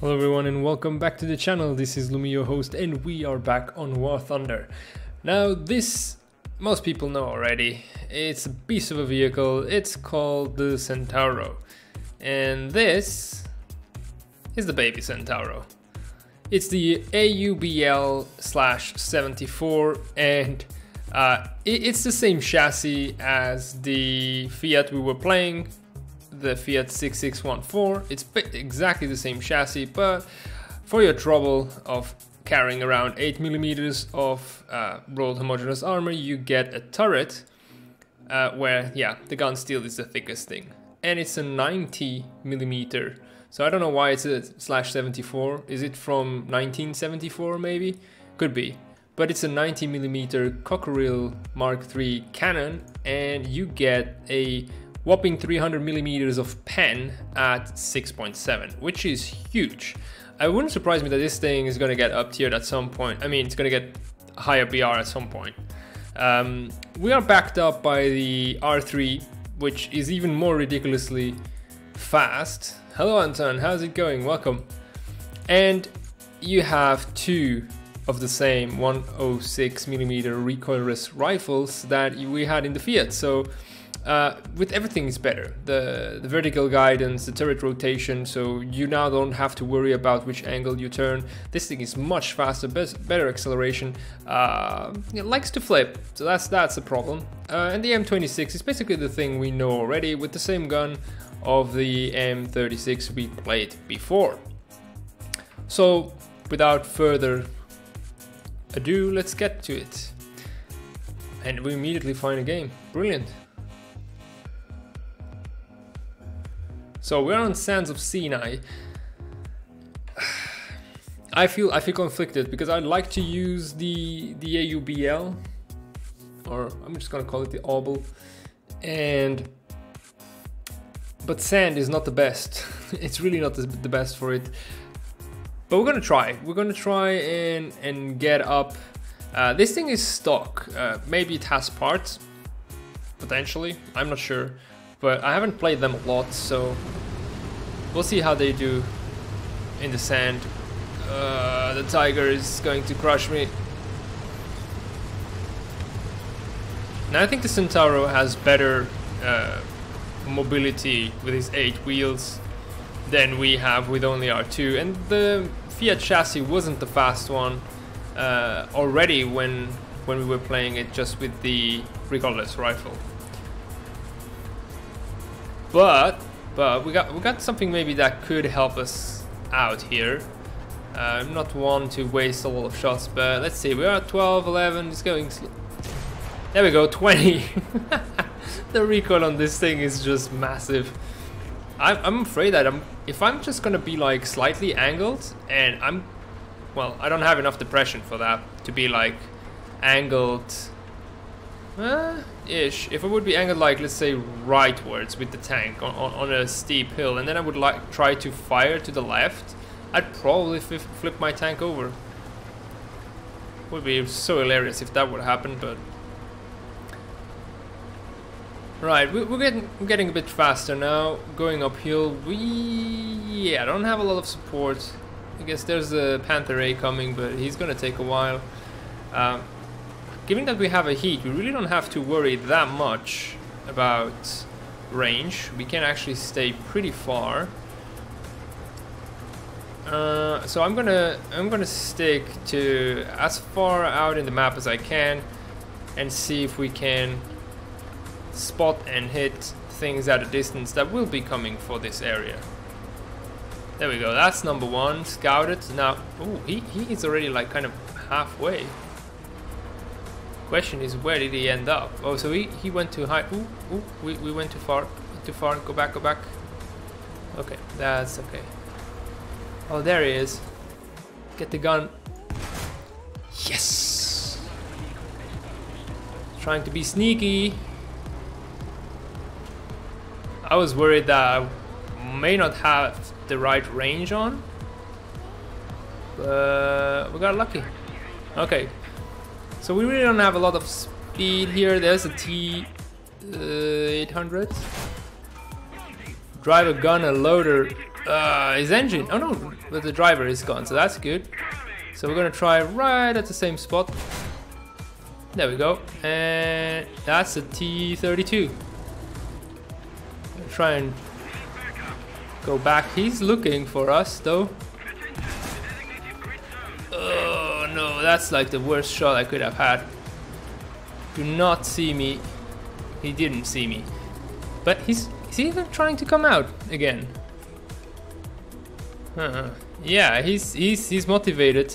Hello everyone and welcome back to the channel. This is Lumi, your host, and we are back on War Thunder. Now this, most people know already, it's a beast of a vehicle. It's called the Centauro. And this is the baby Centauro. It's the AUBL/74 and it's the same chassis as the Fiat we were playing, the Fiat 6614. It's exactly the same chassis, but for your trouble of carrying around 8mm of rolled homogeneous armor, you get a turret where, yeah, the gun steel is the thickest thing. And it's a 90mm. So I don't know why it's a /74. Is it from 1974 maybe? Could be. But it's a 90mm Cockerill Mark III cannon, and you get a whopping 300mm of pen at 6.7, which is huge. It wouldn't surprise me that this thing is gonna get up tiered at some point. I mean, it's gonna get higher BR at some point. We are backed up by the R3, which is even more ridiculously fast. Hello Anton, how's it going? Welcome. And you have two of the same 106mm recoilless rifles that we had in the Fiat. So with everything is better. The vertical guidance, the turret rotation, so you now don't have to worry about which angle you turn. This thing is much faster, better acceleration. It likes to flip, so that's a problem. And the M26 is basically the thing we know already, with the same gun of the M36 we played before. So without further ado, let's get to it. And we immediately find a game. Brilliant. So we're on Sands of Sinai. I feel conflicted because I'd like to use the AUBL, or I'm just gonna call it the AUBL, but sand is not the best. It's really not the best for it. But we're gonna try. We're gonna try and get up. This thing is stock. Maybe it has parts, potentially. I'm not sure. But I haven't played them a lot, so we'll see how they do in the sand. The tiger is going to crush me. Now I think the Centauro has better mobility with his 8 wheels than we have with only our 2. And the Fiat chassis wasn't the fast one already when we were playing it just with the recoilless rifle. But we got something maybe that could help us out here. I'm not one to waste a lot of shots, but let's see. We are at 12, 11. It's going slow. There we go, 20. The recoil on this thing is just massive. I'm afraid that if I'm just gonna be like slightly angled, and well, I don't have enough depression for that to be like angled. Ish. If I would be angled like, let's say, rightwards with the tank on a steep hill, and then I would like try to fire to the left, I'd probably flip my tank over. Would be so hilarious if that would happen, but right, we're getting a bit faster now, going uphill. I don't have a lot of support. I guess there's a Panther A coming, but he's gonna take a while. Given that we have a heat, we really don't have to worry that much about range. We can actually stay pretty far. So I'm gonna stick to as far out in the map as I can and see if we can spot and hit things at a distance that will be coming for this area. There we go. That's number 1 scouted. Now, ooh, he's already like kind of halfway. Question is, where did he end up? Oh, so he went too high. Ooh, we went too far. Go back. Okay, that's okay. Oh, there he is. Get the gun. Yes. Trying to be sneaky. I was worried that I may not have the right range on, but we got lucky. Okay. So we really don't have a lot of speed here. There's a T800. Drive a gun, a loader His engine. Oh no, but the driver is gone, so that's good. So we're gonna try right at the same spot. There we go, and that's a T-32. Try and go back. He's looking for us though. Oh no, that's like the worst shot I could have had. Do not see me. He didn't see me, but is he even trying to come out again? Yeah, he's motivated.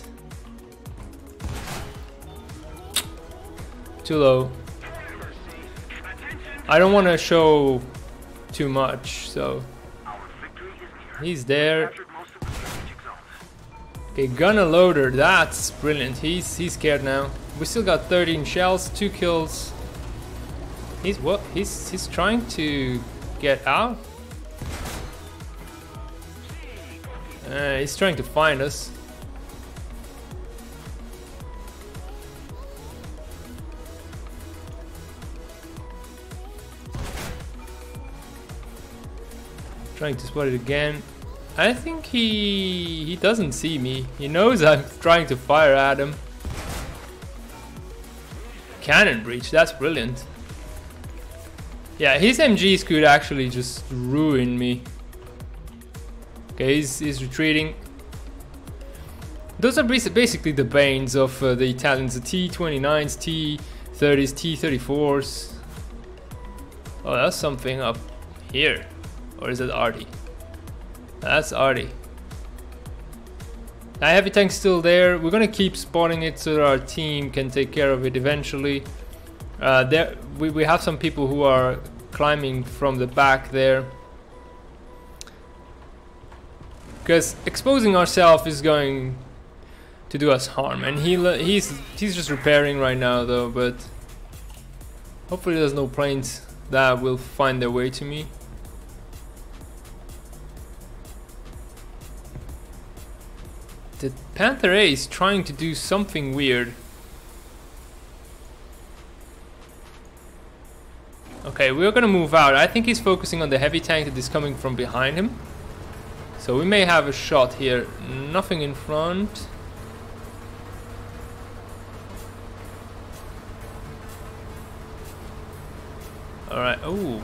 Too low. I don't want to show too much, so he's there. Okay, gunner loader, that's brilliant. He's scared now. We still got 13 shells, 2 kills. He's trying to get out. He's trying to find us. Trying to spot it again. I think he doesn't see me. He knows I'm trying to fire at him. Cannon breach, that's brilliant. Yeah, his MGs could actually just ruin me. Okay, he's retreating. Those are basically the banes of the Italians. The T-29s, T-30s, T-34s. Oh, that's something up here. Or is it Artie? That's Artie. The heavy tank's still there. We're gonna keep spawning it so that our team can take care of it eventually. We have some people who are climbing from the back there. Because exposing ourselves is going to do us harm, and he's just repairing right now though. But hopefully there's no planes that will find their way to me. The Panther A is trying to do something weird. Okay, we're gonna move out. I think he's focusing on the heavy tank that is coming from behind him. So we may have a shot here. Nothing in front. Alright, oh.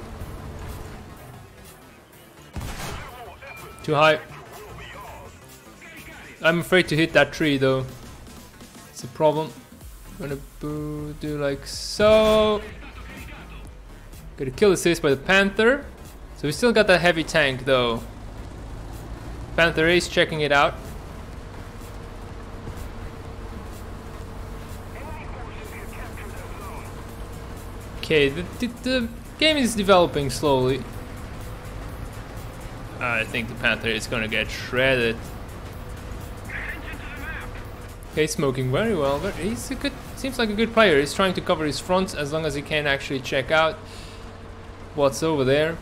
Too high. I'm afraid to hit that tree though. It's a problem. I'm gonna do like so. Got a kill assist by the Panther. So we still got that heavy tank though. Panther is checking it out. Okay, the game is developing slowly. I think the Panther is gonna get shredded. Okay, smoking very well, but he's a good, seems like a good player. He's trying to cover his fronts as long as he can actually check out what's over there.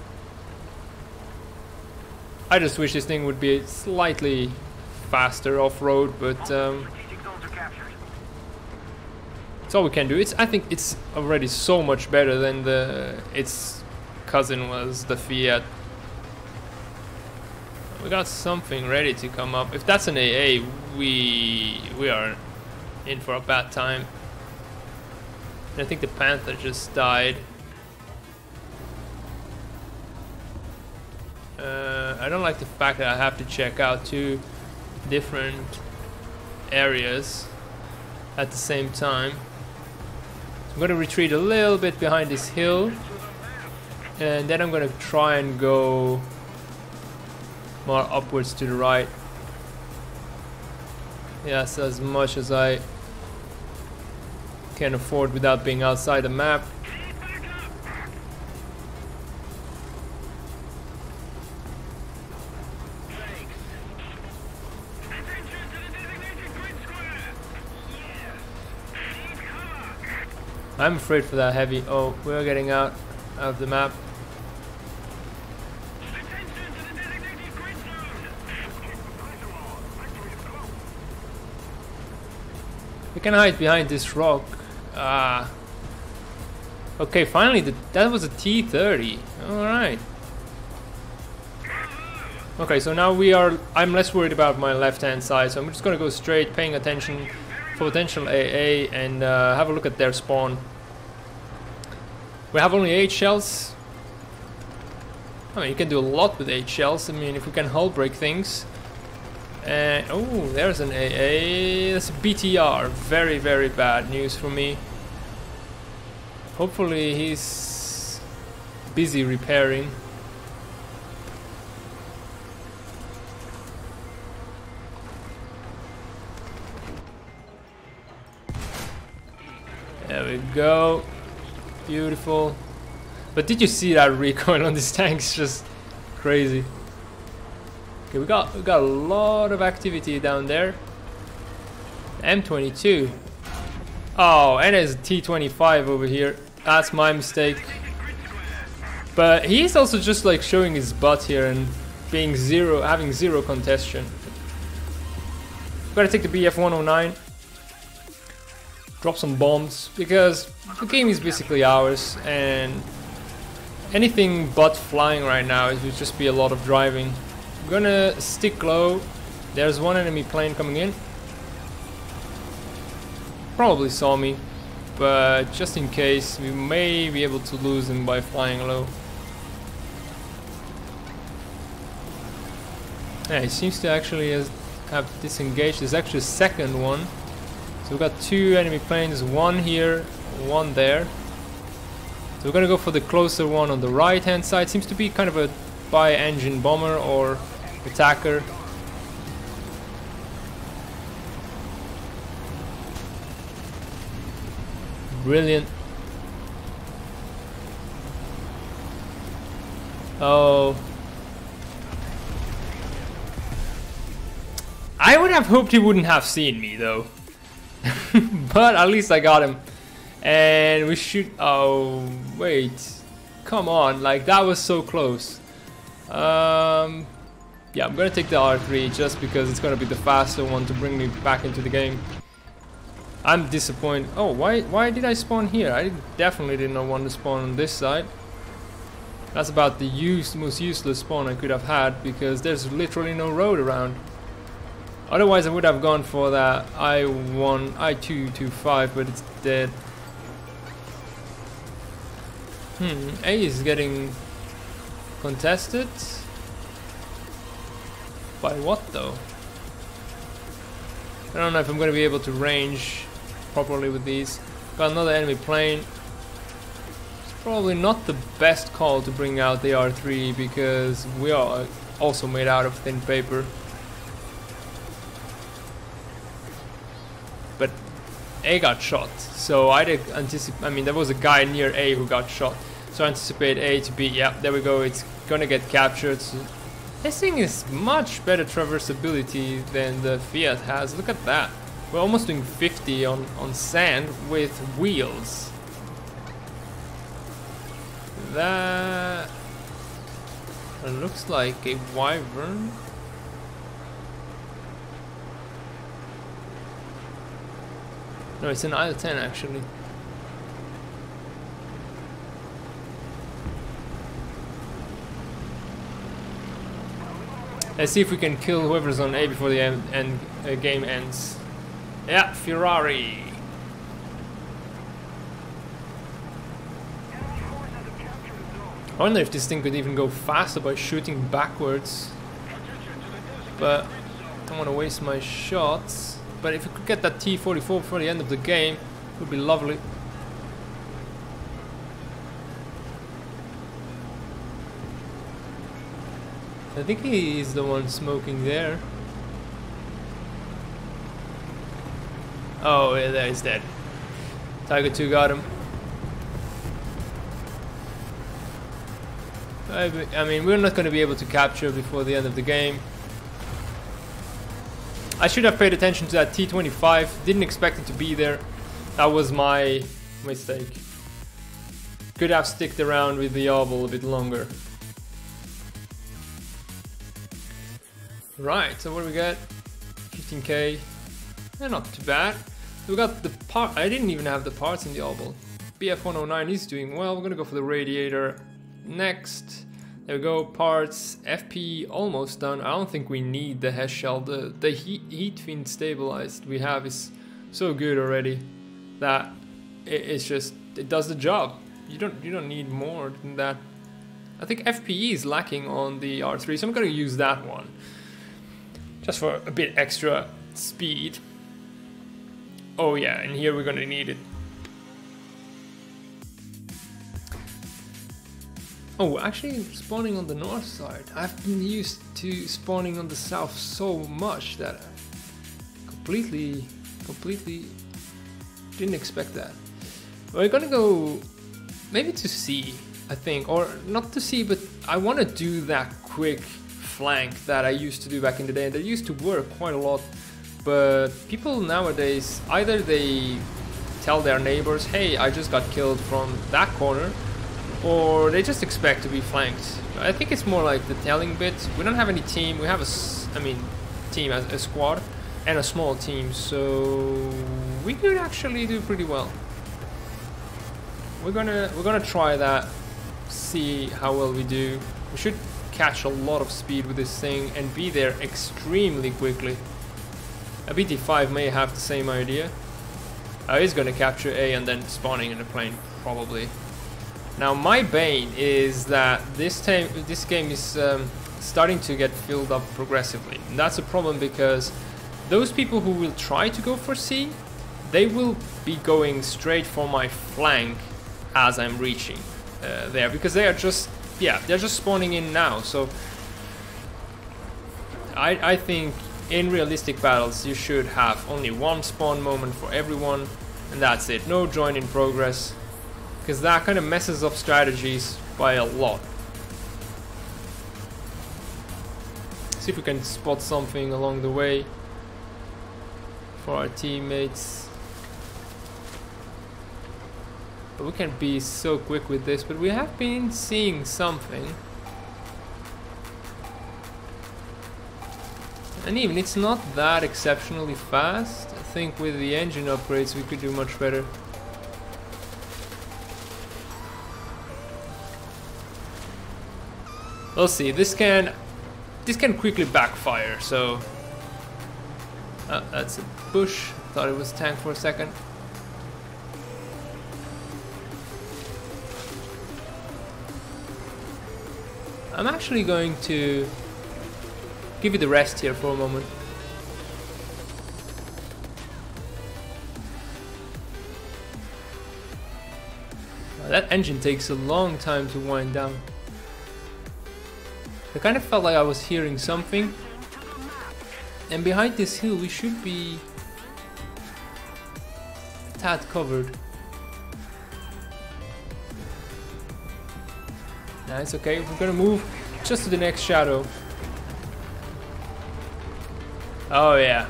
I just wish this thing would be slightly faster off-road, but it's all we can do. I think it's already so much better than its cousin was, the Fiat. We got something ready to come up. If that's an AA, we are in for a bad time. And I think the Panther just died. I don't like the fact that I have to check out 2 different areas at the same time. So I'm going to retreat a little bit behind this hill, and then I'm going to try and go more upwards to the right. Yes, as much as I can afford without being outside the map. I'm afraid for that heavy. Oh, we're getting out of the map. We can hide behind this rock. Okay, finally, that was a T-30. Alright. Okay, so now I'm less worried about my left-hand side, so I'm just gonna go straight, paying attention for potential AA, and have a look at their spawn. We have only 8 shells. I mean, you can do a lot with 8 shells. I mean, if we can hull break things. And oh, there's an AA. That's a BTR. Very, very bad news for me. Hopefully he's busy repairing. There we go. Beautiful. But did you see that recoil on this tank? It's just crazy. Okay, we got a lot of activity down there. M22. Oh, and there's a T25 over here. That's my mistake. But he's also just like showing his butt here and being having zero congestion. Gotta take the BF-109. Drop some bombs, because the game is basically ours, and anything but flying right now, it would just be a lot of driving. I'm gonna stick low. There's one enemy plane coming in. Probably saw me, but just in case, we may be able to lose him by flying low. Yeah, he seems to actually have disengaged. There's actually a second one. So we've got 2 enemy planes, one here, one there. So we're gonna go for the closer one on the right hand side. Seems to be kind of a bi-engine bomber or attacker. Brilliant. Oh. I would have hoped he wouldn't have seen me though. But at least I got him. And we shoot. Oh, wait. Come on. Like, that was so close. Yeah, I'm gonna take the R3 just because it's gonna be the faster one to bring me back into the game. I'm disappointed. Oh, why did I spawn here? I definitely did not want to spawn on this side. That's about the most useless spawn I could have had, because there's literally no road around. Otherwise I would have gone for that I-225, but it's dead. A is getting contested. By what though? I don't know if I'm going to be able to range properly with these. Got another enemy plane. It's probably not the best call to bring out the R3, because we are also made out of thin paper. But A got shot, so I did anticipate. I mean, there was a guy near A who got shot, so I anticipate A to be. Yeah, there we go. It's gonna get captured. So this thing is much better traversability than the Fiat has. Look at that. We're almost doing 50 on sand with wheels. That looks like a Wyvern. No, it's an IL-10 actually. Let's see if we can kill whoever's on A before the game ends. Yeah, Ferrari. I wonder if this thing could even go faster by shooting backwards. But I don't want to waste my shots. But if we could get that T-44 before the end of the game, it would be lovely. I think he's the one smoking there. Oh, yeah, there, he's dead. Tiger 2 got him. I mean, we're not going to be able to capture before the end of the game. I should have paid attention to that T-25. Didn't expect it to be there. That was my mistake. Could have sticked around with the AUBL a bit longer. Right, so what do we got? 15k. Not too bad. We got the part. I didn't even have the parts in the AUBL. BF-109 is doing well. We're gonna go for the radiator next. There we go, parts, FP almost done. I don't think we need the HES shell. The heat fiend stabilized we have is so good already that it does the job. You don't need more than that. I think FPE is lacking on the R3, so I'm gonna use that one just for a bit extra speed. Oh yeah, and here we're gonna need it. Oh, actually spawning on the north side. I've been used to spawning on the south so much that I completely didn't expect that. We're gonna go maybe to C, I think, or not to C, but I want to do that quick flank that I used to do back in the day. That used to work quite a lot, but people nowadays, either they tell their neighbors, hey, I just got killed from that corner, or they just expect to be flanked. I think it's more like the telling bit. We don't have any team. We have team as a squad and a small team, so we could actually do pretty well. We're gonna try that, see how well we do. We should catch a lot of speed with this thing and be there extremely quickly. A BT5 may have the same idea. He's gonna capture A and then spawning in the plane probably. Now my bane is that this game is starting to get filled up progressively. And that's a problem because those people who will try to go for C, they will be going straight for my flank as I'm reaching there, because they are just, yeah, they're just spawning in now. So I think in realistic battles you should have only one spawn moment for everyone, and that's it. No join in progress, because that kind of messes up strategies by a lot. See if we can spot something along the way for our teammates. But we can't be so quick with this, but we have been seeing something. And even it's not that exceptionally fast. I think with the engine upgrades we could do much better. We'll see. This can quickly backfire. So that's a bush. Thought it was tank for a second. I'm actually going to give you the rest here for a moment. That engine takes a long time to wind down. I kind of felt like I was hearing something, and behind this hill we should be a tad covered. Nah, it's okay, we're gonna move just to the next shadow. Oh yeah.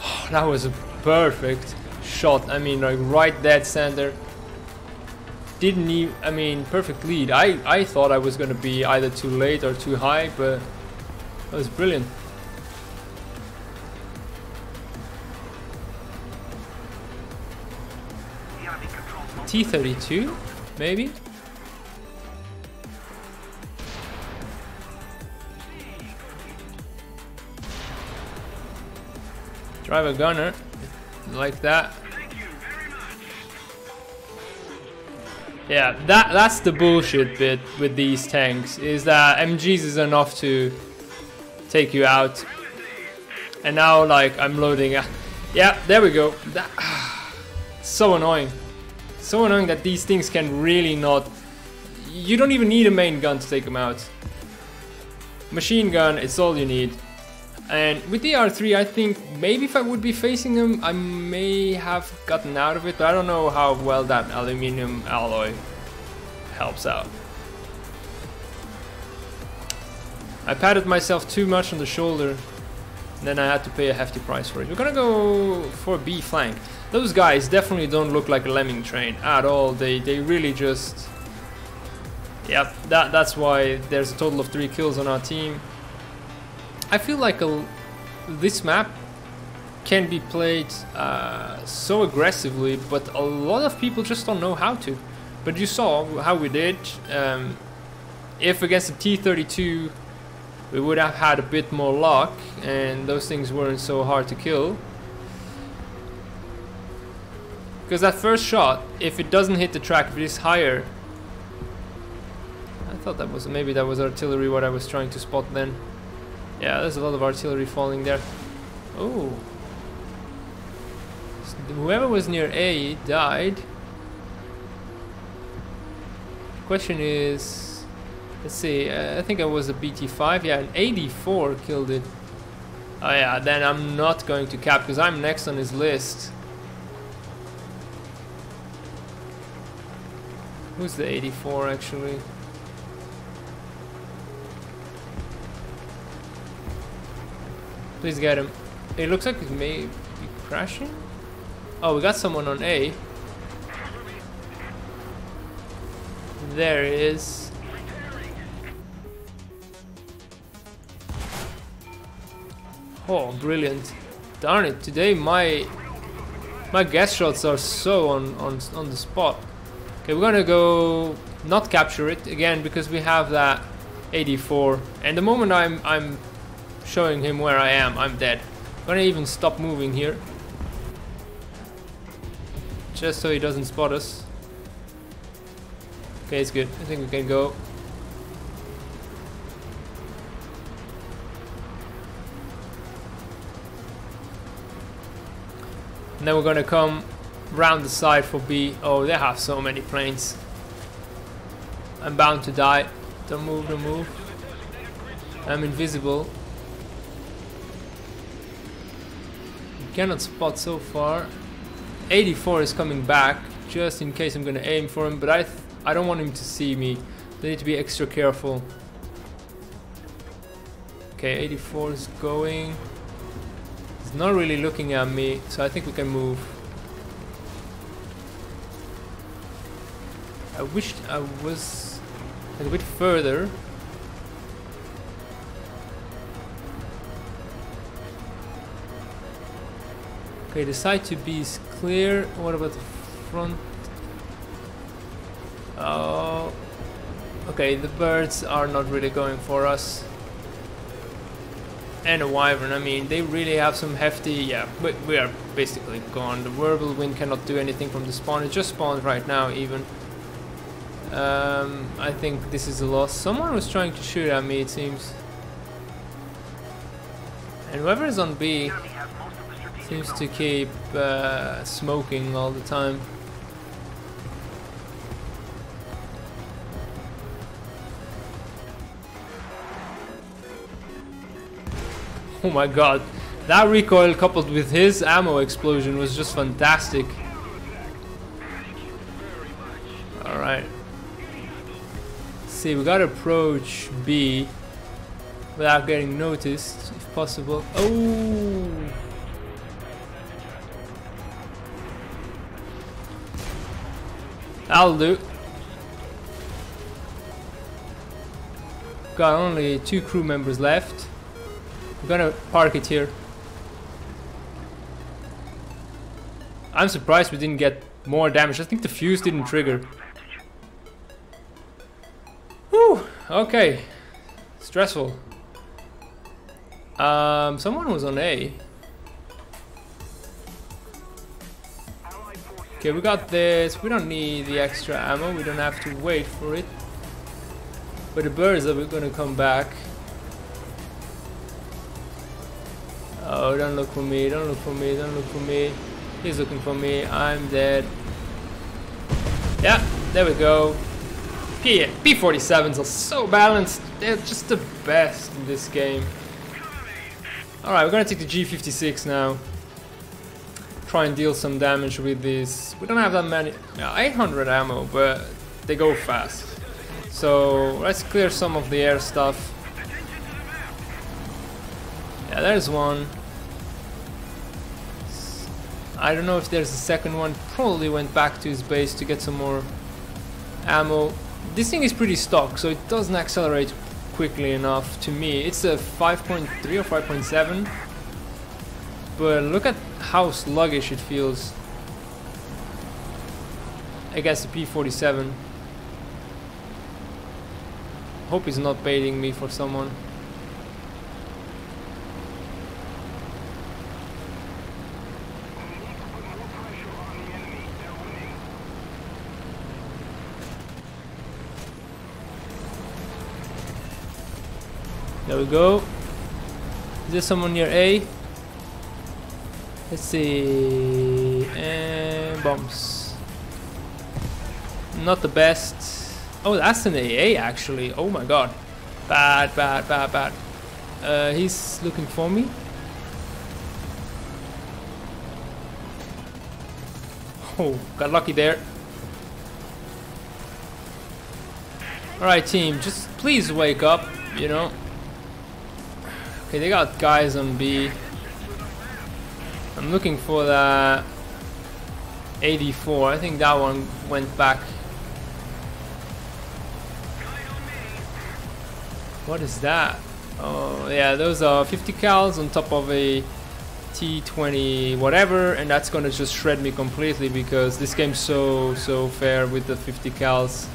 Oh, that was a perfect shot. I mean, like right dead center. Didn't even, I mean, perfect lead. I thought I was gonna be either too late or too high, but that was brilliant. T-32, maybe? Drive a gunner, like that. Yeah, that's the bullshit bit with these tanks, is that MGs is enough to take you out. And now, like, I'm loading. Yeah, there we go. So annoying. So annoying that these things can really not... You don't even need a main gun to take them out. Machine gun, it's all you need. And with the R3, I think maybe if I would be facing them, I may have gotten out of it, but I don't know how well that aluminum alloy helps out. I patted myself too much on the shoulder, and then I had to pay a hefty price for it. We're gonna go for B flank. Those guys definitely don't look like a lemming train at all. They really just... Yep, that's why there's a total of 3 kills on our team. I feel like this map can be played so aggressively, but a lot of people just don't know how to. But you saw how we did. If against the T-32 we would have had a bit more luck and those things weren't so hard to kill. Because that first shot, if it doesn't hit the track, if it is higher, I thought that was, maybe that was artillery what I was trying to spot then. Yeah, there's a lot of artillery falling there. Oh, so whoever was near A died. Question is, let's see, I think it was a BT5, yeah, an 84 killed it. Oh yeah, then I'm not going to cap because I'm next on his list. Who's the 84 actually? Please get him. It looks like it may be crashing. Oh, we got someone on A. There it is. Oh, brilliant. Darn it, today my gas shots are so on the spot. Okay, we're gonna go not capture it again because we have that 84, and the moment I'm showing him where I am, I'm dead. I'm gonna even stop moving here just so he doesn't spot us. Okay, it's good. I think we can go. And then we're gonna come round the side for B. Oh, they have so many planes. I'm bound to die. Don't move, don't move. I'm invisible. Cannot spot so far. 84 is coming back just in case I'm gonna aim for him, but I don't want him to see me. They need to be extra careful. Okay, 84 is going. He's not really looking at me, so I think we can move. I wished I was a bit further. Okay, the side to B is clear. What about the front? Oh, okay, the birds are not really going for us. And a wyvern, I mean, they really have some hefty, yeah, but we are basically gone. The whirlwind cannot do anything from the spawn. It just spawned right now even. I think this is a loss. Someone was trying to shoot at me, it seems. And whoever is on B seems to keep smoking all the time. Oh my god, that recoil coupled with his ammo explosion was just fantastic. Alright. See, we gotta approach B without getting noticed, if possible. Oh! That'll do. Got only 2 crew members left. We're gonna park it here. I'm surprised we didn't get more damage. I think the fuse didn't trigger. Whew, okay. Stressful. Someone was on A. Okay, we got this. We don't need the extra ammo. We don't have to wait for it. But the birds are gonna come back. Oh, don't look for me, don't look for me, don't look for me. He's looking for me, I'm dead. Yeah, there we go. P-47s are so balanced. They're just the best in this game. Alright, we're gonna take the G56 now. Try and deal some damage with this. We don't have that many. 800 ammo, but they go fast. So let's clear some of the air stuff. Yeah, there's one. I don't know if there's a second one. Probably went back to his base to get some more ammo. This thing is pretty stock, so it doesn't accelerate quickly enough to me. It's a 5.3 or 5.7. but look at how sluggish it feels against the P-47. Hope he's not baiting me for someone. There we go. Is there someone near A? Let's see. And bombs. Not the best. Oh, that's an AA actually. Oh my god. Bad, bad, bad, bad. He's looking for me. Oh, got lucky there. Alright team, just please wake up, you know. Okay, they got guys on B. I'm looking for that AD4. I think that one went back. What is that? Oh yeah, those are 50 cals on top of a T20 whatever, and that's gonna just shred me completely because this game's so fair with the 50 cals.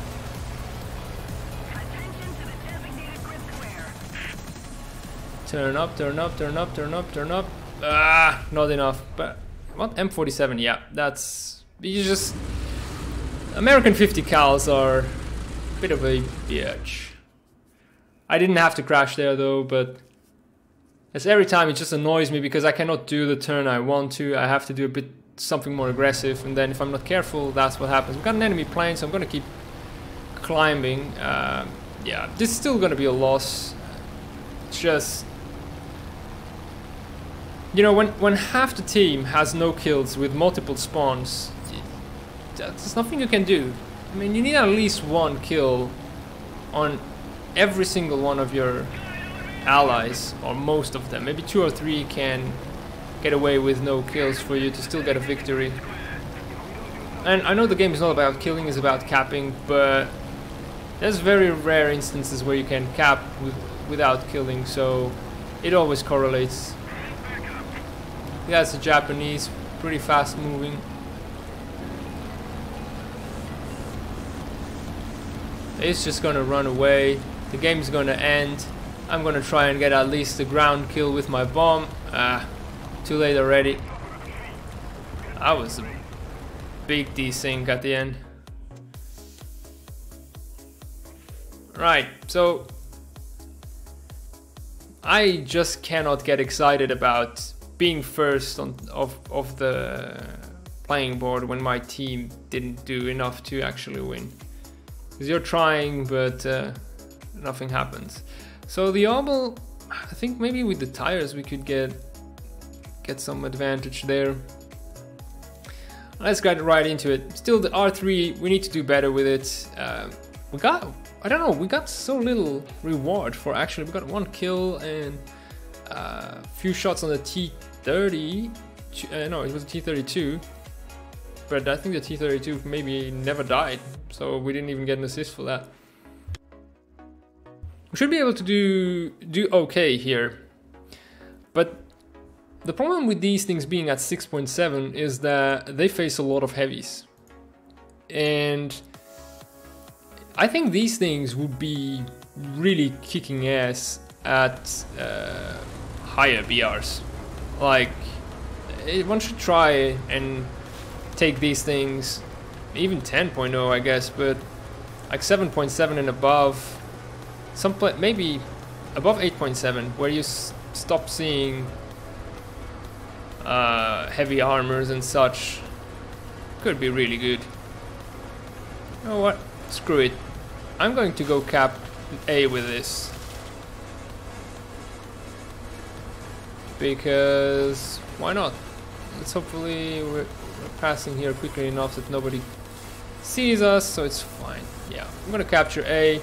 Turn up, turn up, turn up, turn up, turn up. Ah, not enough. But what? M47, yeah, that's, you just, American 50 cals are a bit of a bitch. I didn't have to crash there though, but as every time it just annoys me because I cannot do the turn I want to. I have to do a bit something more aggressive, and then if I'm not careful, that's what happens. We've got an enemy plane, so I'm gonna keep climbing. Yeah, this is still gonna be a loss. It's just, you know, when half the team has no kills with multiple spawns, there's nothing you can do. I mean, you need at least one kill on every single one of your allies, or most of them. Maybe 2 or 3 can get away with no kills for you to still get a victory. And I know the game is not about killing, it's about capping, but there's very rare instances where you can cap without killing, so it always correlates. Yeah, it's a Japanese, pretty fast moving. It's just gonna run away. The game's gonna end. I'm gonna try and get at least a ground kill with my bomb. Too late already. That was a big desync at the end. Right, so I just cannot get excited about being first of the playing board when my team didn't do enough to actually win. Because you're trying, but nothing happens. So the AUBL, I think maybe with the tires we could get some advantage there. Let's get right into it. Still the R3, we need to do better with it. We got, I don't know, we got so little reward for actually, we got 1 kill and a few shots on the T30. No, it was a T32. But I think the T32 maybe never died, so we didn't even get an assist for that. We should be able to do okay here. But the problem with these things being at 6.7 is that they face a lot of heavies. And I think these things would be really kicking ass at higher BRs. Like, one should try and take these things, even 10.0 I guess, but like 7.7 and above, maybe above 8.7, where you stop seeing heavy armors and such. Could be really good. You know what? Screw it. I'm going to go cap A with this. Because why not? Let's hopefully we're passing here quickly enough that nobody sees us, so it's fine. Yeah, I'm gonna capture A.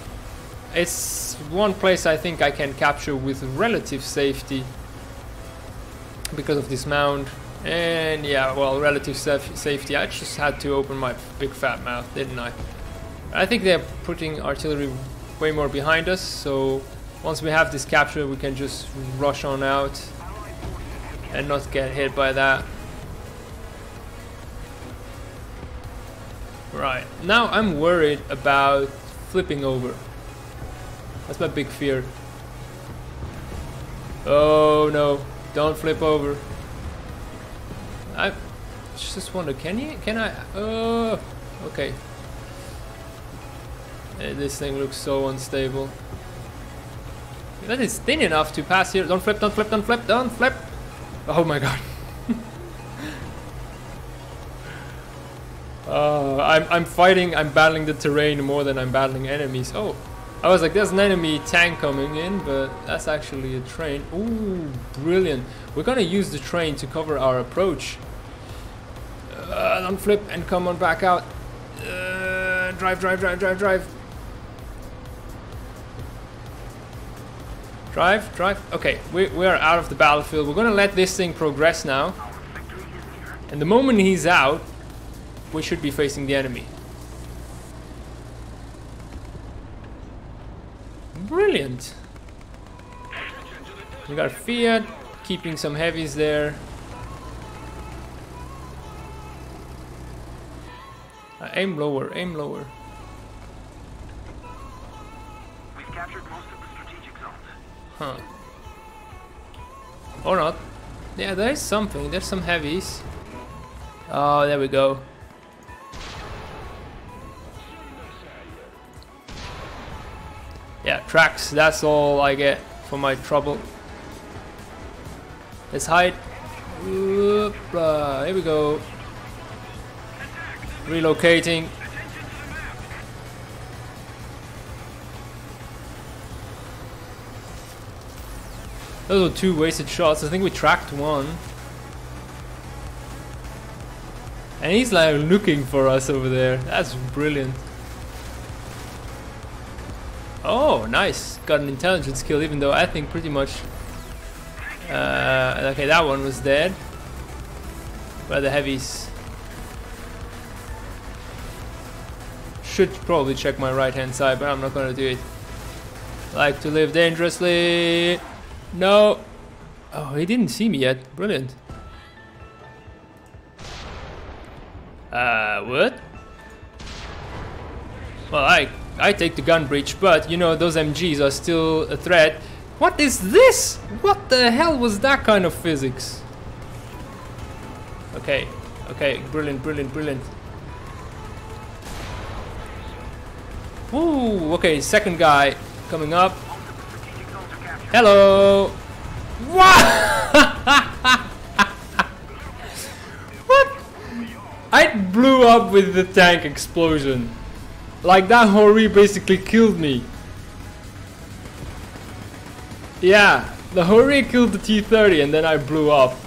It's one place I think I can capture with relative safety because of this mound. And yeah, well, relative safety. I just had to open my big fat mouth, didn't I? I think they're putting artillery way more behind us, so once we have this capture we can just rush on out. and not get hit by that. Right, now I'm worried about flipping over. That's my big fear. Oh no, don't flip over. I just wonder, can I? Oh, okay. This thing looks so unstable. That is thin enough to pass here. Don't flip, don't flip, don't flip, don't flip. Oh my god. I'm fighting, I'm battling the terrain more than I'm battling enemies. Oh, I was like, there's an enemy tank coming in, but that's actually a train. Ooh, brilliant. We're gonna use the train to cover our approach. Don't flip and come on back out. Drive, drive, drive, drive, drive. Drive, drive. Okay, we are out of the battlefield. We're gonna let this thing progress now. And the moment he's out, we should be facing the enemy. Brilliant. We got Fiat, keeping some heavies there. Aim lower, aim lower. We've captured most of the strategic zones. Huh. Or not. Yeah, there is something. There's some heavies. Oh, there we go. Yeah, tracks. That's all I get for my trouble. Let's hide. Oop, here we go. Relocating. Those were 2 wasted shots. I think we tracked one. And he's like looking for us over there. That's brilliant. Oh, nice. Got an intelligence kill, even though I think pretty much... okay, that one was dead. Where are the heavies? Should probably check my right hand side, but I'm not gonna do it. Like to live dangerously. No. Oh, he didn't see me yet. Brilliant. What? Well, I take the gun breach, but you know, those MGs are still a threat. What is this? What the hell was that kind of physics? Okay, okay, brilliant, brilliant, brilliant. Ooh, okay, second guy coming up. Hello. What? What? I blew up with the tank explosion. Like that Hori basically killed me. Yeah, the Hori killed the T-30 and then I blew up.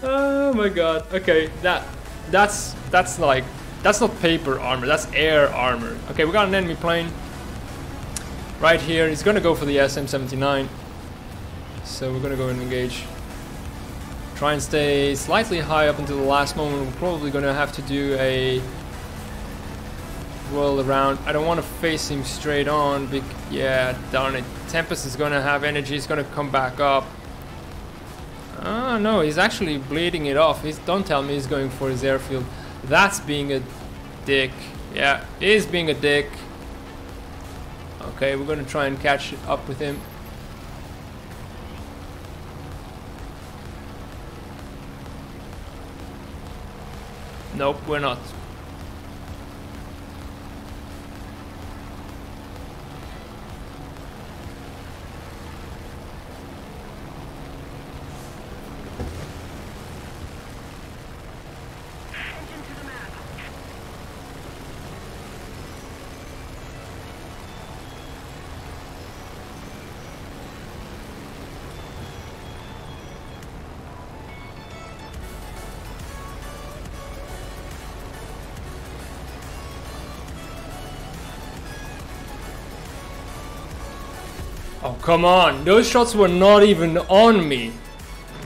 Oh my god. Okay, that's like, that's not paper armor, that's air armor. Okay, we got an enemy plane right here. He's gonna go for the SM-79. So we're gonna go and engage. Try and stay slightly high up until the last moment. We're probably gonna have to do a roll around. I don't want to face him straight on. Yeah, darn it. Tempest is gonna have energy. He's gonna come back up. Oh no, he's actually bleeding it off. Don't tell me he's going for his airfield. That's being a dick. Yeah, he is being a dick. Okay, we're gonna try and catch up with him. Nope, we're not. Oh, come on. Those shots were not even on me.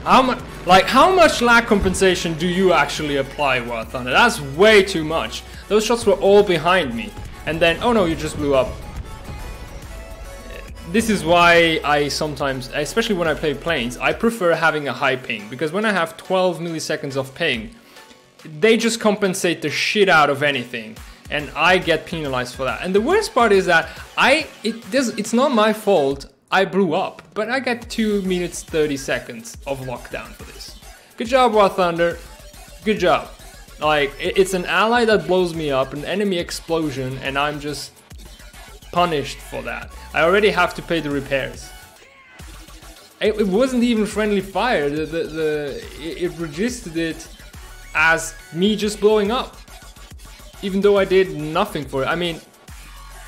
How much lag compensation do you actually apply, War Thunder? That's way too much. Those shots were all behind me. And then, oh no, you just blew up. this is why I sometimes, especially when I play planes, I prefer having a high ping, because when I have 12 milliseconds of ping, they just compensate the shit out of anything, and I get penalized for that. And the worst part is that it's not my fault I blew up, but I get 2 minutes 30 seconds of lockdown for this. Good job, War Thunder. Good job. Like, it's an ally that blows me up, an enemy explosion, and I'm just punished for that. I already have to pay the repairs. It wasn't even friendly fire. It registered it as me just blowing up, even though I did nothing for it. I mean,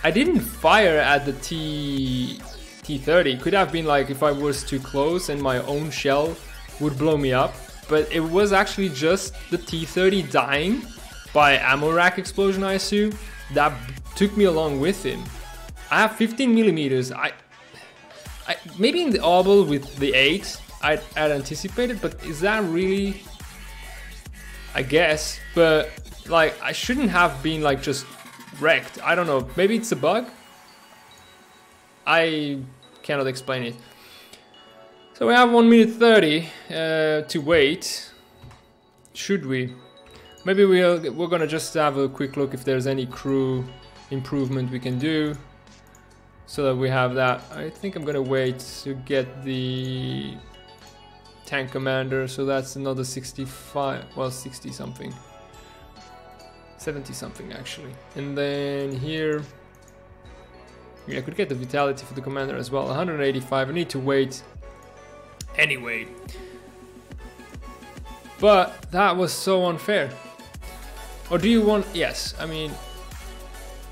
I didn't fire at the T30. Could have been like if I was too close and my own shell would blow me up, but it was actually just the T30 dying by ammo rack explosion, I assume, that took me along with him. I have 15 millimeters. I maybe in the AUBL with the 8 I'd anticipated, but is that really? I guess, but like I shouldn't have been like just wrecked. I don't know. Maybe it's a bug. I cannot explain it. So we have 1 minute 30 to wait. Should we? Maybe we're gonna just have a quick look if there's any crew improvement we can do, so that we have that. I think I'm gonna wait to get the tank commander, so that's another 65, well 60 something, 70 something actually. And then here, yeah, I could get the vitality for the commander as well, 185. I need to wait anyway. But that was so unfair. Or do you want, yes, I mean,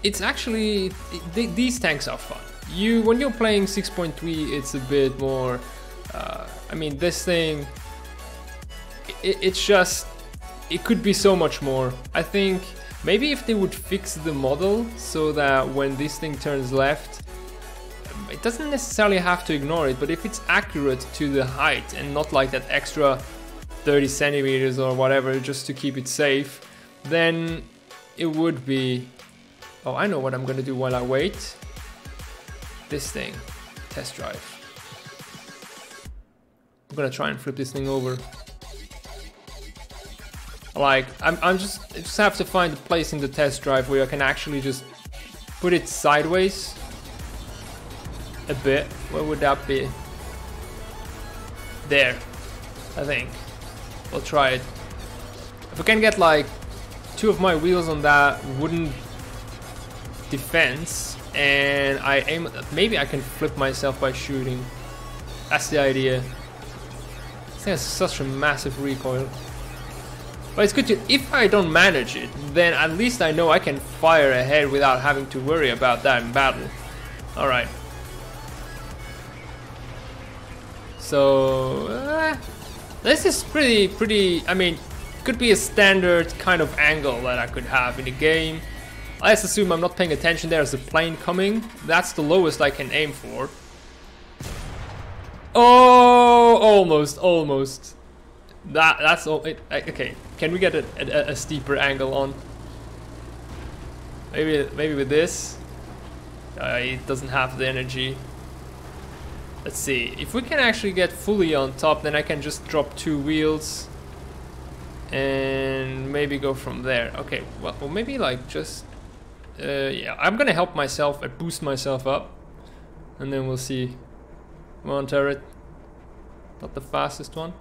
it's actually, these tanks are fun. When you're playing 6.3, it's a bit more, I mean, this thing, it's just, it could be so much more. I think maybe if they would fix the model so that when this thing turns left, it doesn't necessarily have to ignore it, but if it's accurate to the height and not like that extra 30 centimeters or whatever just to keep it safe, then it would be... Oh, I know what I'm gonna do while I wait. This thing, test drive. I'm gonna try and flip this thing over. Like, I just have to find a place in the test drive where I can actually just put it sideways a bit. Where would that be? There, I think. We'll try it. If I can get like 2 of my wheels on that wooden defense, and I aim, maybe I can flip myself by shooting. That's the idea. This thing has such a massive recoil. But it's good to, if I don't manage it, then at least I know I can fire ahead without having to worry about that in battle. Alright. So, this is pretty, I mean, could be a standard kind of angle that I could have in the game. Let's assume I'm not paying attention. There's a plane coming. That's the lowest I can aim for. Oh, almost. That's all. Okay, can we get a steeper angle on? Maybe with this. It doesn't have the energy. Let's see. If we can actually get fully on top, then I can just drop 2 wheels and maybe go from there. Okay, well maybe like just yeah, I'm gonna help myself and boost myself up, and then we'll see. Come on, turret. Not the fastest one.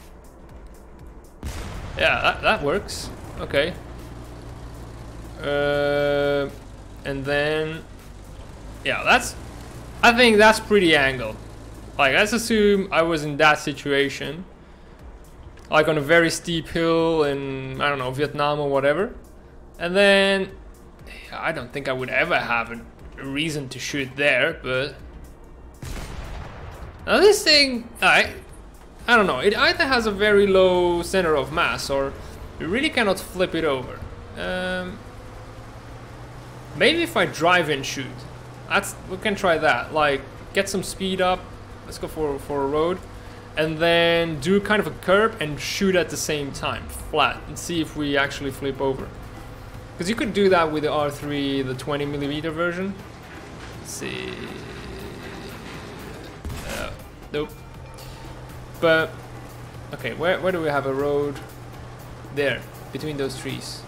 Yeah, that works. Okay. And then, yeah, I think that's pretty angled. Like, let's assume I was in that situation, like on a very steep hill in, I don't know, Vietnam or whatever, and then I don't think I would ever have a reason to shoot there. But now this thing, I don't know, it either has a very low center of mass or you really cannot flip it over. Maybe if I drive and shoot, we can try that. Like, get some speed up. Let's go for a road, and then do kind of a curve and shoot at the same time, flat, and see if we actually flip over. Because you could do that with the R3, the 20mm version. Let's see. Nope. But okay, where do we have a road? There, between those trees.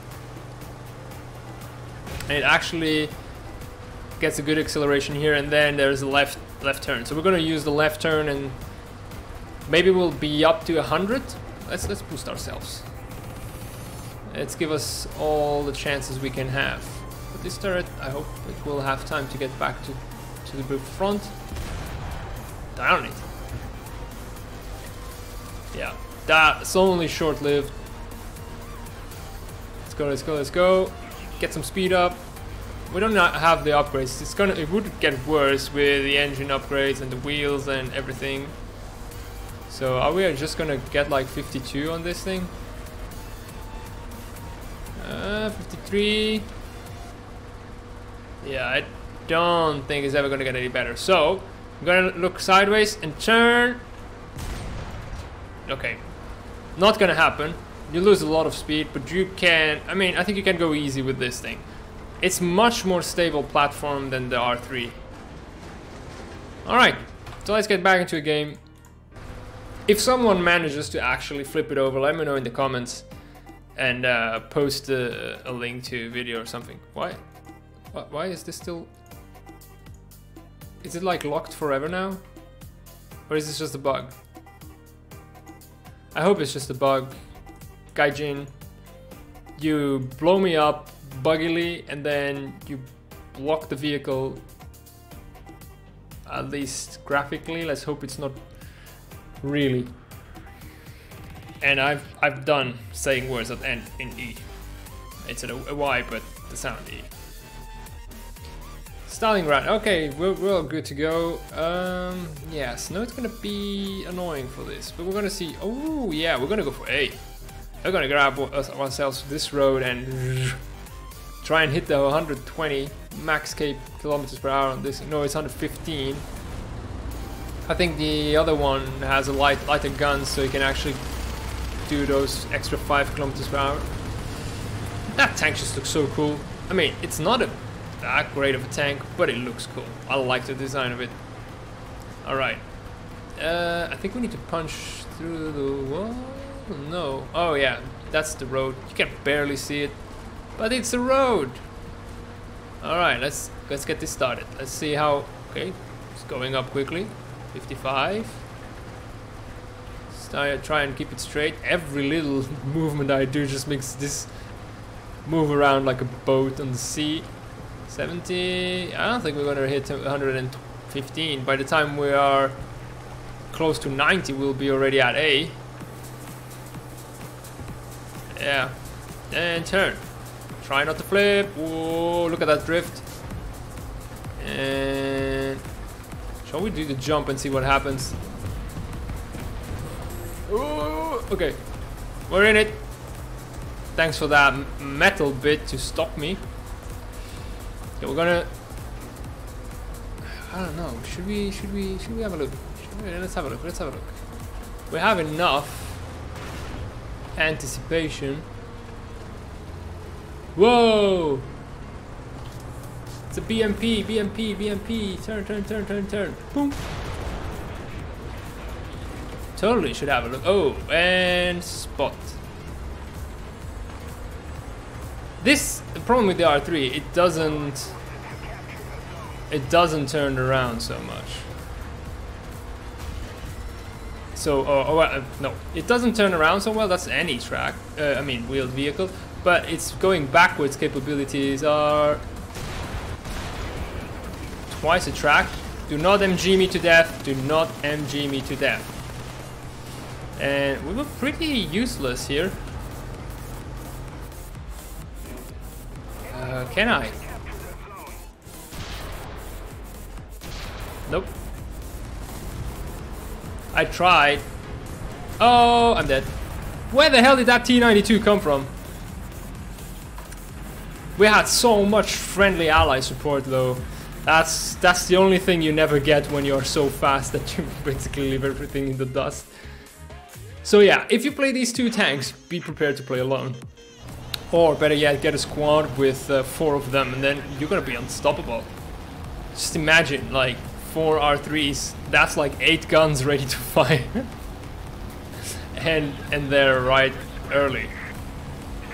And it actually gets a good acceleration here, and then there's a left turn. So we're gonna use the left turn, and maybe we'll be up to 100. Let's boost ourselves. Let's give us all the chances we can have. But this turret, I hope it will have time to get back to the front. Down it. Yeah, that's only short-lived. Let's go, let's go, let's go. Get some speed up. We don't have the upgrades. It would get worse with the engine upgrades and the wheels and everything. So are we just gonna get like 52 on this thing? 53. Yeah, I don't think it's ever gonna get any better. So I'm gonna look sideways and turn. Okay, not gonna happen. You lose a lot of speed, but you can, I mean, I think you can go easy with this thing. It's much more stable platform than the R3. Alright, so let's get back into a game. If someone manages to actually flip it over, let me know in the comments and post a link to a video or something. Why is this still... Is it like locked forever now? Or is this just a bug? I hope it's just a bug. Gaijin, you blow me up buggily and then you block the vehicle, at least graphically. Let's hope it's not really. And I've done saying words that end in E. It's a Y, but the sound E. Styling round. Okay, we're all good to go. Yes, no, it's gonna be annoying for this, but we're gonna see. Oh yeah, we're gonna go for A. We're gonna grab ourselves this road and try and hit the 120 max kilometers per hour on this. No, it's 115. I think the other one has a lighter gun, so you can actually do those extra 5 kilometers per hour. That tank just looks so cool. I mean, it's not that great of a tank, but it looks cool. I like the design of it. Alright. I think we need to punch through the wall. No. Oh yeah, that's the road. You can barely see it, but it's a road. Alright, let's get this started. Let's see how... Okay, it's going up quickly. 55. Try and keep it straight. Every little movement I do just makes this move around like a boat on the sea. 70. I don't think we're gonna hit 115. By the time we are close to 90, we'll be already at A. Yeah. And turn. Try not to flip. Whoa, look at that drift. And shall we do the jump and see what happens? Ooh, okay. We're in it. Thanks for that metal bit to stop me. Okay, we're gonna... I don't know. Should we have a look? Let's have a look. Let's have a look. We have enough anticipation. Whoa! It's a BMP. Turn. Boom. Totally should have a look. Oh, and spot. The problem with the R3, it doesn't turn around so much. So, no, it doesn't turn around so well. That's any track. I mean, wheeled vehicle. But its going backwards capabilities are twice a track. Do not MG me to death. Do not MG me to death. And we were pretty useless here. Can I? Nope. I tried. Oh, I'm dead. Where the hell did that T-92 come from? We had so much friendly ally support though. That's the only thing you never get when you're so fast that you basically leave everything in the dust. So yeah, if you play these two tanks, be prepared to play alone. Or better yet, get a squad with 4 of them and then you're gonna be unstoppable. Just imagine like 4 R3s. That's like 8 guns ready to fire. and they're right early.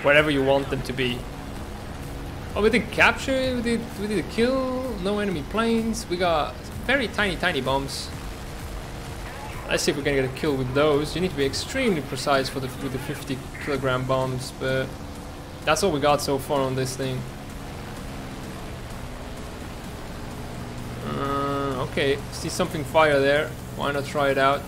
Wherever you want them to be. Oh, we did capture, we did a kill, no enemy planes. We got very tiny bombs. Let's see if we can get a kill with those. You need to be extremely precise with the 50 kilogram bombs, but that's all we got so far on this thing. Okay, see something fire there. Why not try it out?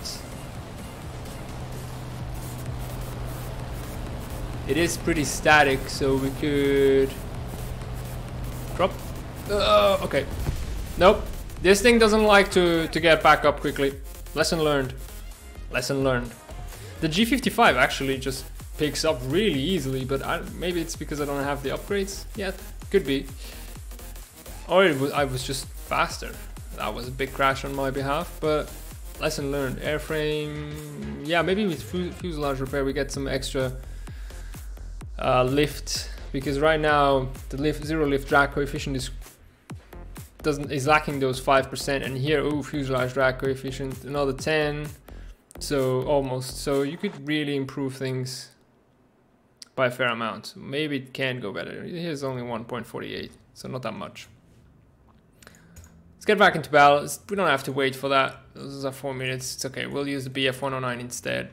It is pretty static, so we could drop. Okay. Nope. This thing doesn't like to get back up quickly. Lesson learned. Lesson learned. The G55 actually just picks up really easily, but maybe it's because I don't have the upgrades yet. Could be. Or I was just faster. That was a big crash on my behalf, but lesson learned. Airframe. Yeah, maybe with fuselage repair we get some extra lift, because right now the zero lift drag coefficient is lacking those 5%, and here, oh, fuselage drag coefficient another 10, so almost. So you could really improve things by a fair amount. Maybe it can go better. Here's only 1.48, so not that much. Let's get back into battle. We don't have to wait for that. Those are 4 minutes. It's okay. We'll use the BF-109 instead.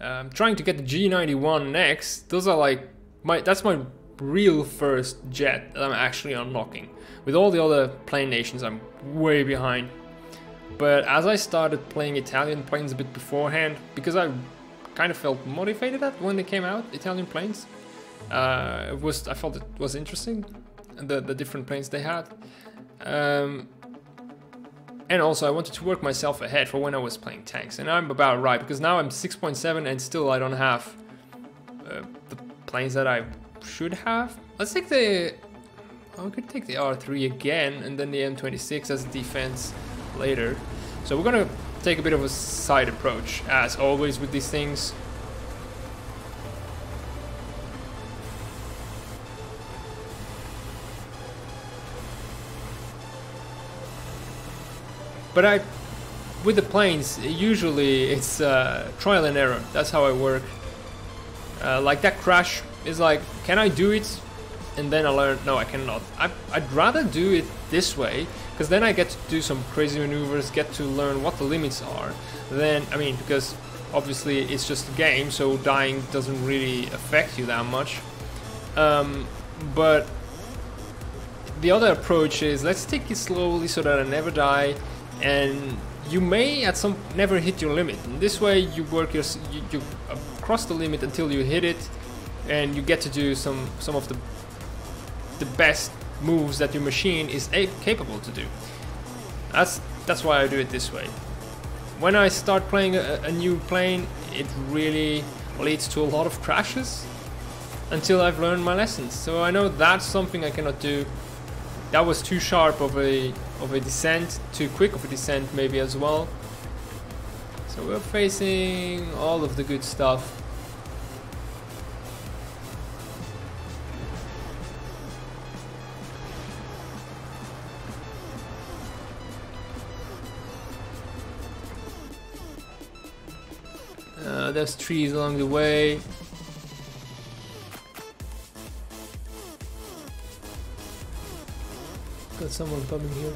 I'm trying to get the G91 next. Those are like that's my real first jet that I'm actually unlocking. With all the other plane nations, I'm way behind. But as I started playing Italian planes a bit beforehand, because I kind of felt motivated at when they came out, Italian planes. I felt it was interesting, the different planes they had. And also I wanted to work myself ahead for when I was playing tanks, and I'm about right, because now I'm 6.7 and still I don't have the planes that I should have. Let's take we could take the R3 again and then the M26 as defense later. So we're gonna take a bit of a side approach, as always with these things. But with the planes, usually it's trial and error. That's how I work. Like that crash is like, can I do it? And then I learned, no, I cannot. I'd rather do it this way, because then I get to do some crazy maneuvers, get to learn what the limits are. Then, I mean, because obviously it's just a game, so dying doesn't really affect you that much. But the other approach is, let's take it slowly so that I never die. And you may never hit your limit. And this way you work you cross the limit until you hit it, and you get to do some of the best moves that your machine is capable to do. That's why I do it this way. When I start playing a new plane, it really leads to a lot of crashes until I've learned my lessons. So I know that's something I cannot do. That was too sharp of a descent, too quick of a descent maybe as well. So we're facing all of the good stuff. There's trees along the way. Got someone coming here.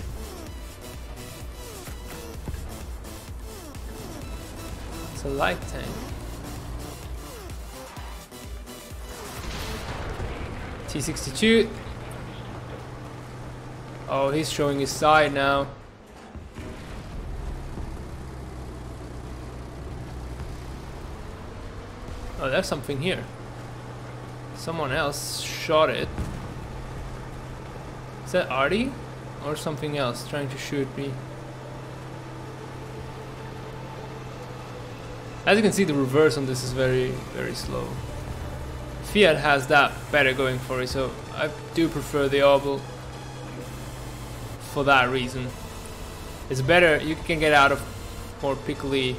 It's a light tank. T-62. Oh, he's showing his side now. Oh, there's something here. Someone else shot it. Is that Artie? Or something else trying to shoot me? As you can see, the reverse on this is very, very slow. Fiat has that better going for it, so I do prefer the AUBL for that reason. It's better, you can get out of more pickly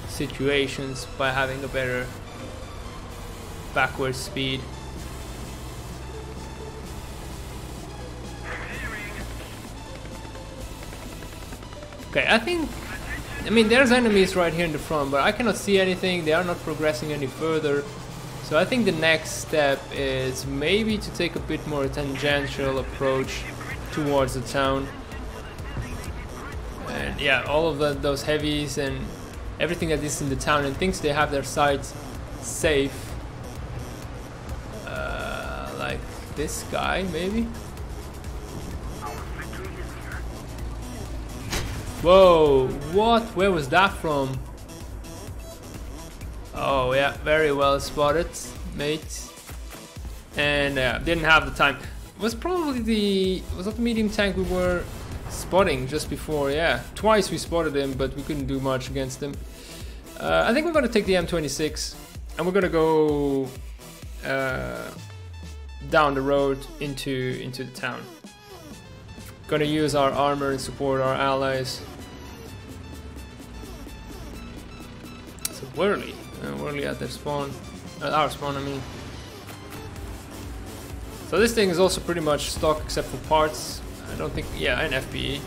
situations by having a better backward speed. Okay, I mean, there's enemies right here in the front, but I cannot see anything. They are not progressing any further. So I think the next step is maybe to take a bit more tangential approach towards the town. And yeah, all of those heavies and everything that is in the town and thinks they have their sides safe. Like this guy, maybe? Whoa, what? Where was that from? Oh yeah, very well spotted, mate. And didn't have the time. Was probably was that the medium tank we were spotting just before? Yeah, twice we spotted him, but we couldn't do much against him. I think we're gonna take the M26 and we're gonna go down the road into the town. Gonna use our armor and support our allies. So Whirly at their spawn, our spawn I mean. So this thing is also pretty much stock except for parts. I don't think, yeah, and FPE.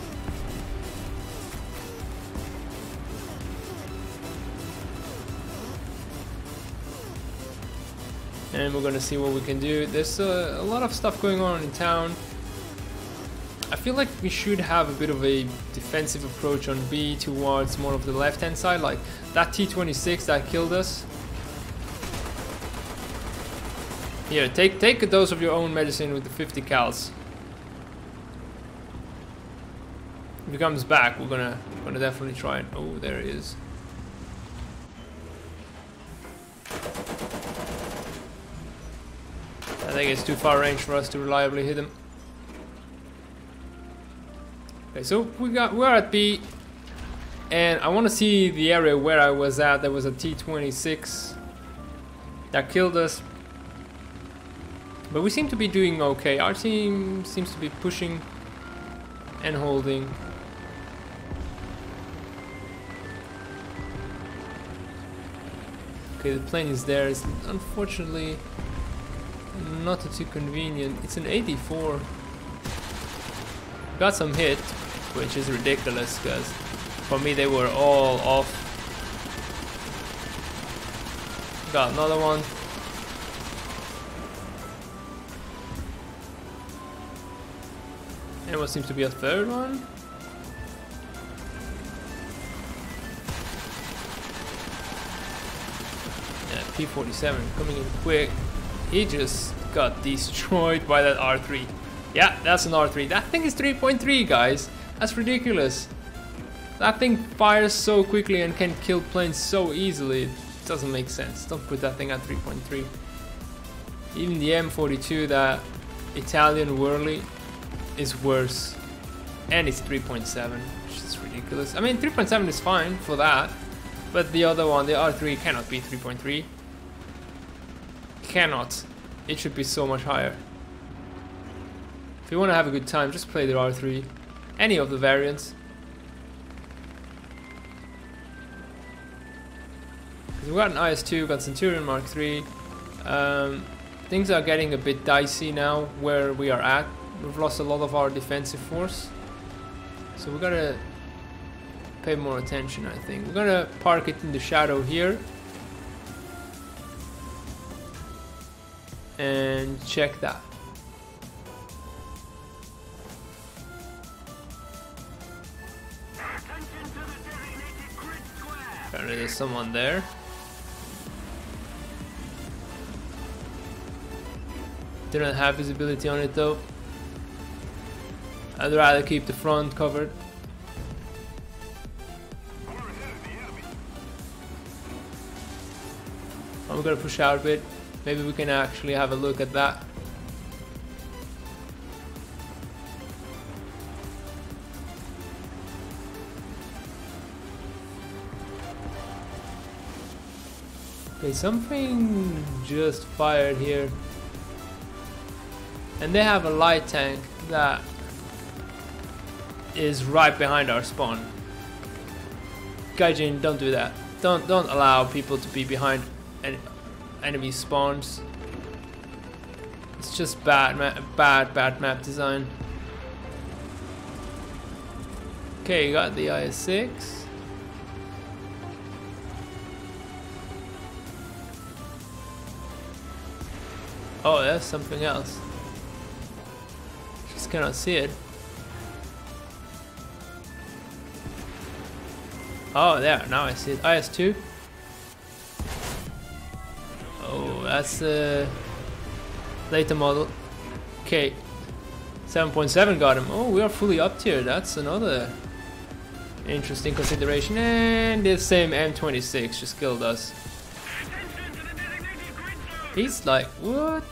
And we're gonna see what we can do. There's a lot of stuff going on in town. I feel like we should have a bit of a defensive approach on B towards more of the left hand side, like that T-26 that killed us. Here, take a dose of your own medicine with the 50 cals. If he comes back, we're gonna definitely try it. Oh, there he is. I think it's too far range for us to reliably hit him. Okay, so we're at B, and I want to see the area where I was at. There was a T-26 that killed us, but we seem to be doing okay. Our team seems to be pushing and holding. Okay, the plane is there. It's unfortunately not too convenient. It's an 84. Got some hit, which is ridiculous because for me they were all off. Got another one. And what seems to be a third one? Yeah, P-47 coming in quick. He just got destroyed by that R3. Yeah, that's an R3. That thing is 3.3, guys. That's ridiculous. That thing fires so quickly and can kill planes so easily. It doesn't make sense. Don't put that thing at 3.3. Even the M42, that Italian Whirly, is worse. And it's 3.7, which is ridiculous. I mean, 3.7 is fine for that. But the other one, the R3, cannot be 3.3. Cannot. It should be so much higher. If you want to have a good time, just play the R3. Any of the variants. We've got an IS-2, got Centurion Mark III. Things are getting a bit dicey now where we are at. We've lost a lot of our defensive force. So we're gonna pay more attention, I think. We're gonna park it in the shadow here. And check that. Apparently there's someone there. Didn't have visibility on it though. I'd rather keep the front covered. I'm gonna push out a bit. Maybe we can actually have a look at that. Okay, something just fired here. And they have a light tank that is right behind our spawn. Gaijin, don't do that. Don't allow people to be behind enemy spawns. It's just bad map design. Okay, got the IS-6. Oh, that's something else. Just cannot see it. Oh, there, now I see it. IS-2. Oh, that's a later model. Okay, 7.7 got him. Oh, we are fully up tier. That's another interesting consideration. And the same M26 just killed us. He's like, what?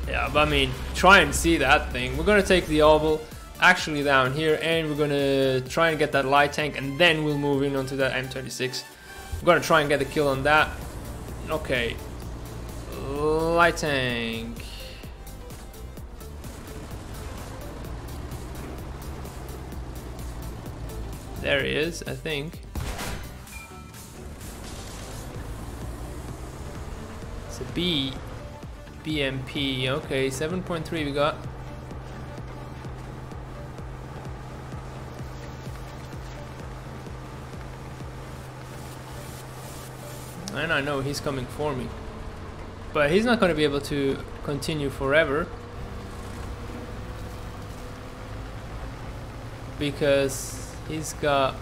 Yeah, but I mean, try and see that thing. We're gonna take the AUBL actually down here, and we're gonna try and get that light tank, and then we'll move in onto that M26. We're gonna try and get a kill on that. Okay, light tank. There he is, I think. It's a BMP. Okay, 7.3 we got. And I know he's coming for me, but he's not going to be able to continue forever because he's got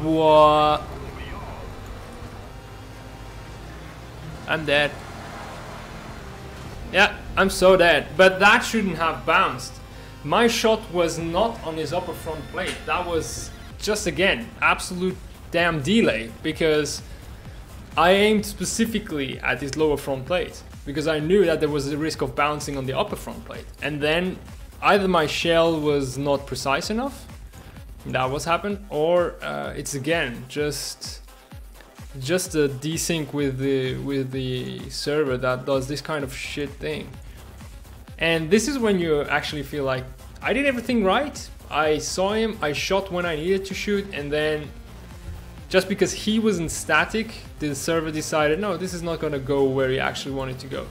what? I'm dead. Yeah, I'm so dead. But that shouldn't have bounced. My shot was not on his upper front plate. That was just, again, absolute damn delay, because I aimed specifically at his lower front plate because I knew that there was a risk of bouncing on the upper front plate. And then either my shell was not precise enough, that was happened, or it's again just a desync with the server that does this kind of shit thing. And this is when you actually feel like I did everything right. I saw him, I shot when I needed to shoot, and then just because he wasn't static, the server decided, no, this is not gonna go where he actually wanted to go.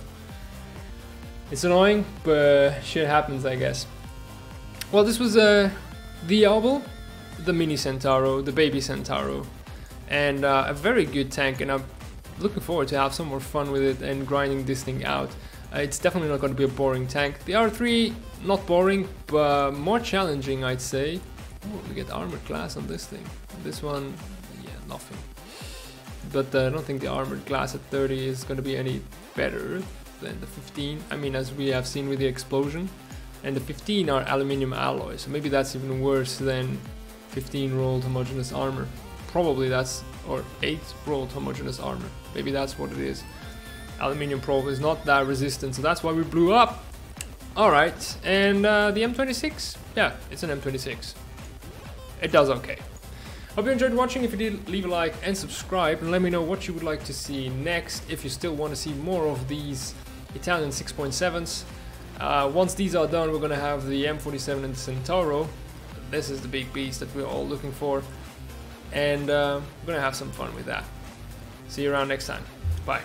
It's annoying, but shit happens, I guess. Well, this was the AUBL, the mini Centauro, the baby Centauro, and a very good tank, and I'm looking forward to have some more fun with it and grinding this thing out. It's definitely not going to be a boring tank. The R3, not boring, but more challenging, I'd say. Oh, we get armored class on this thing. This one, yeah, nothing. But I don't think the armored class at 30 is going to be any better than the 15. I mean, as we have seen with the explosion. And the 15 are aluminium alloys, so maybe that's even worse than 15 rolled homogeneous armor. Probably that's, or 8 rolled homogeneous armor. Maybe that's what it is. Aluminium probe is not that resistant, so that's why we blew up. Alright, and the M26? Yeah, it's an M26. It does okay. Hope you enjoyed watching. If you did, leave a like and subscribe, and let me know what you would like to see next, if you still want to see more of these Italian 6.7s. Once these are done, we're going to have the M47 and the Centauro. This is the big beast that we're all looking for, and we're going to have some fun with that. See you around next time. Bye.